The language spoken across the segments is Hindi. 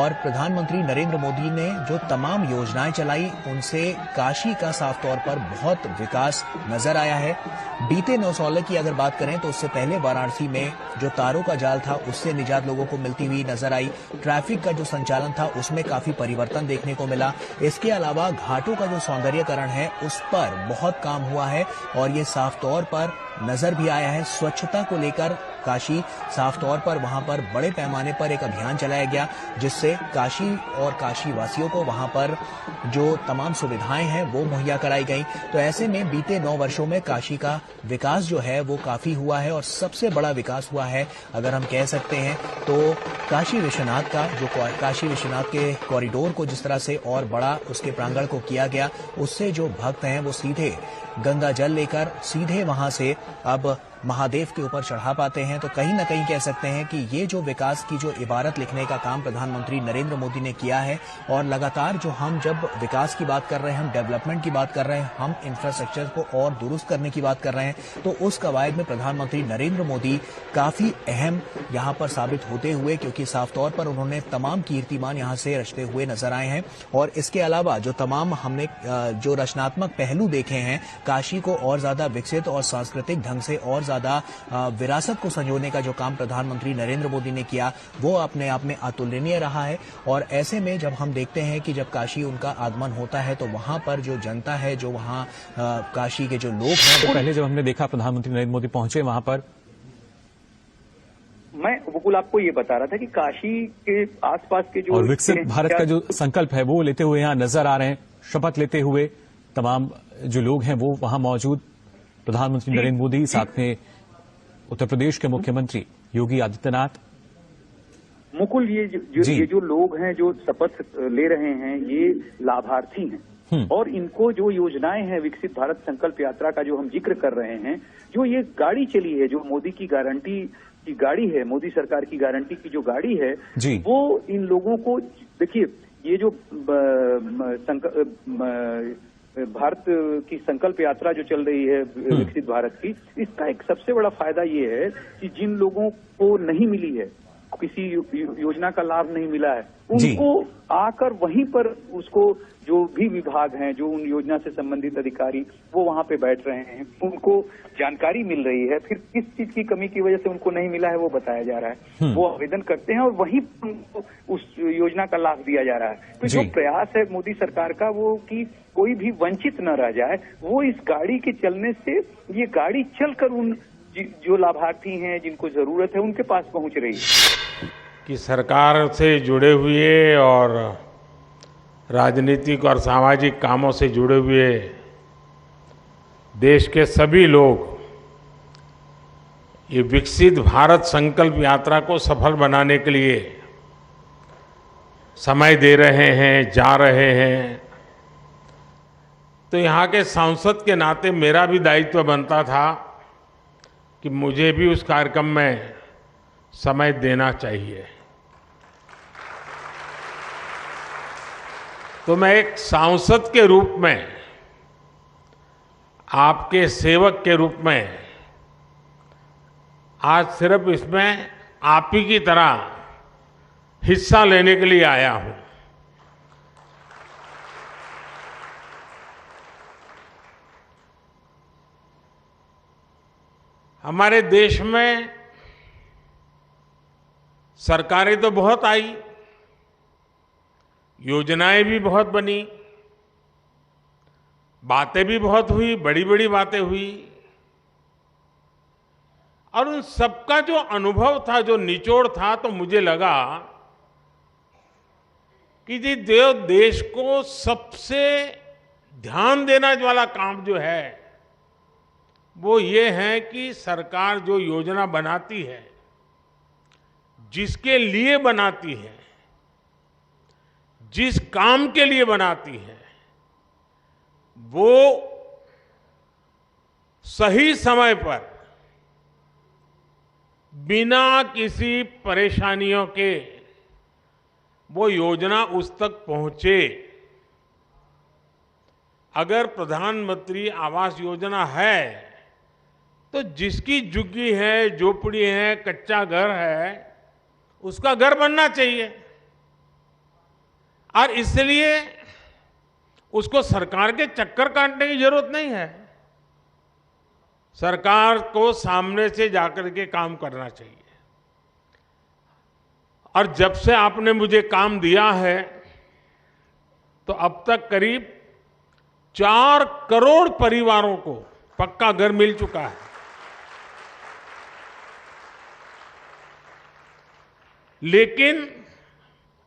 और प्रधानमंत्री नरेंद्र मोदी ने जो तमाम योजनाएं चलाई उनसे काशी का साफ तौर पर बहुत विकास नजर आया है। बीते 9 साल की अगर बात करें तो उससे पहले वाराणसी में जो तारों का जाल था उससे निजात लोगों को मिलती हुई नजर आई। ट्रैफिक का जो संचालन था उसमें काफी परिवर्तन देखने को मिला। इसके अलावा घाटों का जो सौंदर्यीकरण है उस पर बहुत काम हुआ है और ये साफ तौर पर नजर भी आया है। स्वच्छता को लेकर काशी साफ तौर पर वहां पर बड़े पैमाने पर एक अभियान चलाया गया जिससे काशी और काशी वासियों को वहां पर जो तमाम सुविधाएं हैं वो मुहैया कराई गई। तो ऐसे में बीते 9 वर्षों में काशी का विकास जो है वो काफी हुआ है और सबसे बड़ा विकास हुआ है अगर हम कह सकते हैं तो काशी विश्वनाथ का, जो काशी विश्वनाथ के कॉरिडोर को जिस तरह से और बड़ा उसके प्रांगण को किया गया, उससे जो भक्त हैं वो सीधे गंगा जल लेकर सीधे वहां से अब महादेव के ऊपर चढ़ा पाते हैं। तो कहीं ना कहीं कह सकते हैं कि ये जो विकास की जो इबारत लिखने का काम प्रधानमंत्री नरेंद्र मोदी ने किया है और लगातार जो हम जब विकास की बात कर रहे हैं, हम डेवलपमेंट की बात कर रहे हैं, हम इंफ्रास्ट्रक्चर को और दुरुस्त करने की बात कर रहे हैं, तो उस कवायद में प्रधानमंत्री नरेंद्र मोदी काफी अहम यहाँ पर साबित होते हुए, क्योंकि साफ तौर पर उन्होंने तमाम कीर्तिमान यहाँ से रचते हुए नजर आए हैं। और इसके अलावा जो तमाम हमने जो रचनात्मक पहलू देखे हैं, काशी को और ज्यादा विकसित और सांस्कृतिक ढंग से और ज्यादा विरासत को संजोने का जो काम प्रधानमंत्री नरेंद्र मोदी ने किया वो अपने आप में अतुलनीय रहा है। और ऐसे में जब हम देखते हैं कि जब काशी उनका आगमन होता है तो वहां पर जो जनता है, जो वहां काशी के जो लोग हैं, तो पहले जब हमने देखा प्रधानमंत्री नरेंद्र मोदी पहुंचे वहां पर, मैं बिल्कुल आपको ये बता रहा था कि काशी के आसपास के जो और विकसित भारत का जो संकल्प है वो लेते हुए यहाँ नजर आ रहे हैं, शपथ लेते हुए तमाम जो लोग हैं वो वहां मौजूद। प्रधानमंत्री नरेंद्र मोदी, साथ में उत्तर प्रदेश के मुख्यमंत्री योगी आदित्यनाथ। मुकुल, ये जो लोग हैं जो शपथ ले रहे हैं ये लाभार्थी हैं और इनको जो योजनाएं हैं विकसित भारत संकल्प यात्रा का जो हम जिक्र कर रहे हैं, जो ये गाड़ी चली है, जो मोदी की गारंटी की गाड़ी है, मोदी सरकार की गारंटी की जो गाड़ी है, वो इन लोगों को, देखिए ये जो भारत की संकल्प यात्रा जो चल रही है विकसित भारत की, इसका एक सबसे बड़ा फायदा ये है कि जिन लोगों को नहीं मिली है, किसी योजना का लाभ नहीं मिला है, उनको आकर वहीं पर उसको जो भी विभाग हैं, जो उन योजना से संबंधित अधिकारी वो वहां पे बैठ रहे हैं, उनको जानकारी मिल रही है, फिर किस चीज की कमी की वजह से उनको नहीं मिला है वो बताया जा रहा है, वो आवेदन करते हैं और वहीं उनको उस योजना का लाभ दिया जा रहा है। तो जो प्रयास है मोदी सरकार का वो कि कोई भी वंचित न रह जाए, वो इस गाड़ी के चलने से ये गाड़ी चलकर उन जो लाभार्थी हैं जिनको जरूरत है उनके पास पहुंच रही है। कि सरकार से जुड़े हुए और राजनीतिक और सामाजिक कामों से जुड़े हुए देश के सभी लोग ये विकसित भारत संकल्प यात्रा को सफल बनाने के लिए समय दे रहे हैं, जा रहे हैं। तो यहाँ के सांसद के नाते मेरा भी दायित्व बनता था कि मुझे भी उस कार्यक्रम में समय देना चाहिए। तो मैं एक सांसद के रूप में, आपके सेवक के रूप में आज सिर्फ इसमें आप ही की तरह हिस्सा लेने के लिए आया हूं। हमारे देश में सरकारें तो बहुत आई, योजनाएं भी बहुत बनी, बातें भी बहुत हुई, बड़ी बड़ी बातें हुई, और उन सबका जो अनुभव था, जो निचोड़ था, तो मुझे लगा कि जो देश को सबसे ध्यान देना वाला काम जो है वो ये है कि सरकार जो योजना बनाती है, जिसके लिए बनाती है, जिस काम के लिए बनाती है, वो सही समय पर बिना किसी परेशानियों के वो योजना उस तक पहुंचे। अगर प्रधानमंत्री आवास योजना है तो जिसकी झुग्गी है, झोपड़ी है, कच्चा घर है, उसका घर बनना चाहिए। और इसलिए उसको सरकार के चक्कर काटने की जरूरत नहीं है। सरकार को सामने से जाकर के काम करना चाहिए। और जब से आपने मुझे काम दिया है तो अब तक करीब 4 करोड़ परिवारों को पक्का घर मिल चुका है। लेकिन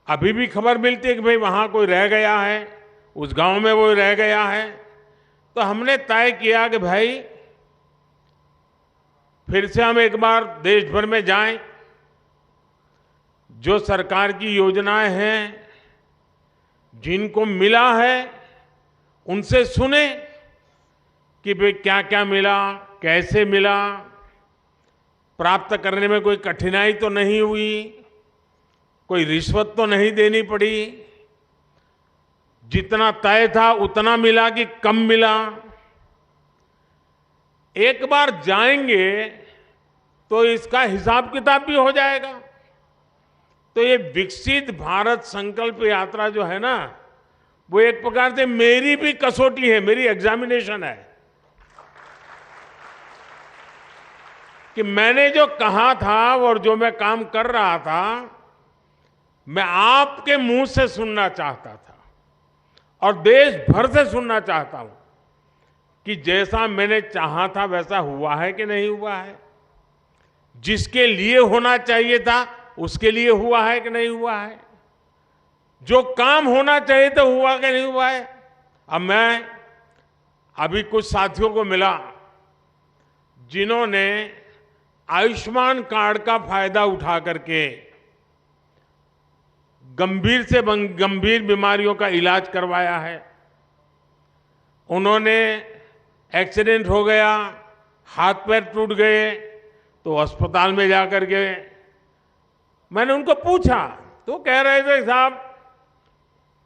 अभी भी खबर मिलती है कि भाई वहां कोई रह गया है, उस गांव में वो रह गया है। तो हमने तय किया कि भाई फिर से हम एक बार देश भर में जाएं, जो सरकार की योजनाएं हैं, जिनको मिला है, उनसे सुने कि भाई क्या क्या मिला, कैसे मिला, प्राप्त करने में कोई कठिनाई तो नहीं हुई, कोई रिश्वत तो नहीं देनी पड़ी, जितना तय था उतना मिला कि कम मिला। एक बार जाएंगे तो इसका हिसाब किताब भी हो जाएगा। तो ये विकसित भारत संकल्प यात्रा जो है ना, वो एक प्रकार से मेरी भी कसौटी है, मेरी एग्जामिनेशन है कि मैंने जो कहा था और जो मैं काम कर रहा था, मैं आपके मुंह से सुनना चाहता था और देश भर से सुनना चाहता हूं कि जैसा मैंने चाहा था वैसा हुआ है कि नहीं हुआ है, जिसके लिए होना चाहिए था उसके लिए हुआ है कि नहीं हुआ है, जो काम होना चाहिए था हुआ कि नहीं हुआ है। अब मैं अभी कुछ साथियों को मिला जिन्होंने आयुष्मान कार्ड का फायदा उठा करके गंभीर से गंभीर बीमारियों का इलाज करवाया है। उन्होंने एक्सीडेंट हो गया, हाथ पैर टूट गए, तो अस्पताल में जाकर के मैंने उनको पूछा तो कह रहे थे साहब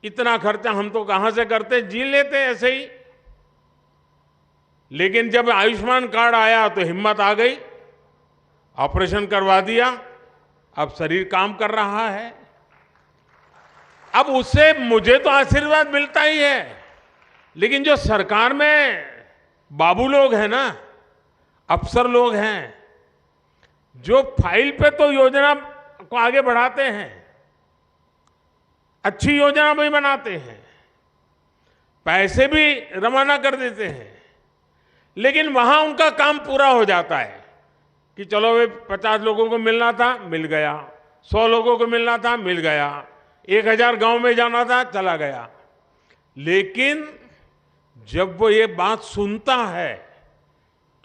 इतना खर्चा हम तो कहां से करते, जी लेते ऐसे ही। लेकिन जब आयुष्मान कार्ड आया तो हिम्मत आ गई, ऑपरेशन करवा दिया, अब शरीर काम कर रहा है। अब उससे मुझे तो आशीर्वाद मिलता ही है, लेकिन जो सरकार में बाबू लोग हैं ना, अफसर लोग हैं, जो फाइल पे तो योजना को आगे बढ़ाते हैं, अच्छी योजना भी बनाते हैं, पैसे भी रवाना कर देते हैं, लेकिन वहां उनका काम पूरा हो जाता है कि चलो वे 50 लोगों को मिलना था, मिल गया, 100 लोगों को मिलना था, मिल गया, 1000 गांव में जाना था, चला गया। लेकिन जब वो ये बात सुनता है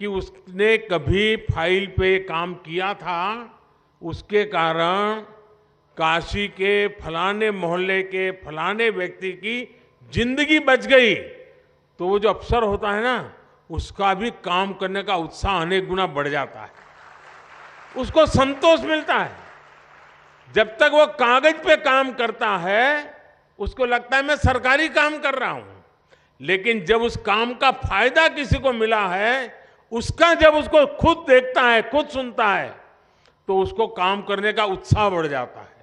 कि उसने कभी फाइल पे काम किया था, उसके कारण काशी के फलाने मोहल्ले के फलाने व्यक्ति की जिंदगी बच गई, तो वो जो अफसर होता है ना, उसका भी काम करने का उत्साह अनेक गुना बढ़ जाता है, उसको संतोष मिलता है। जब तक वो कागज पे काम करता है उसको लगता है मैं सरकारी काम कर रहा हूं, लेकिन जब उस काम का फायदा किसी को मिला है, उसका जब उसको खुद देखता है, खुद सुनता है, तो उसको काम करने का उत्साह बढ़ जाता है।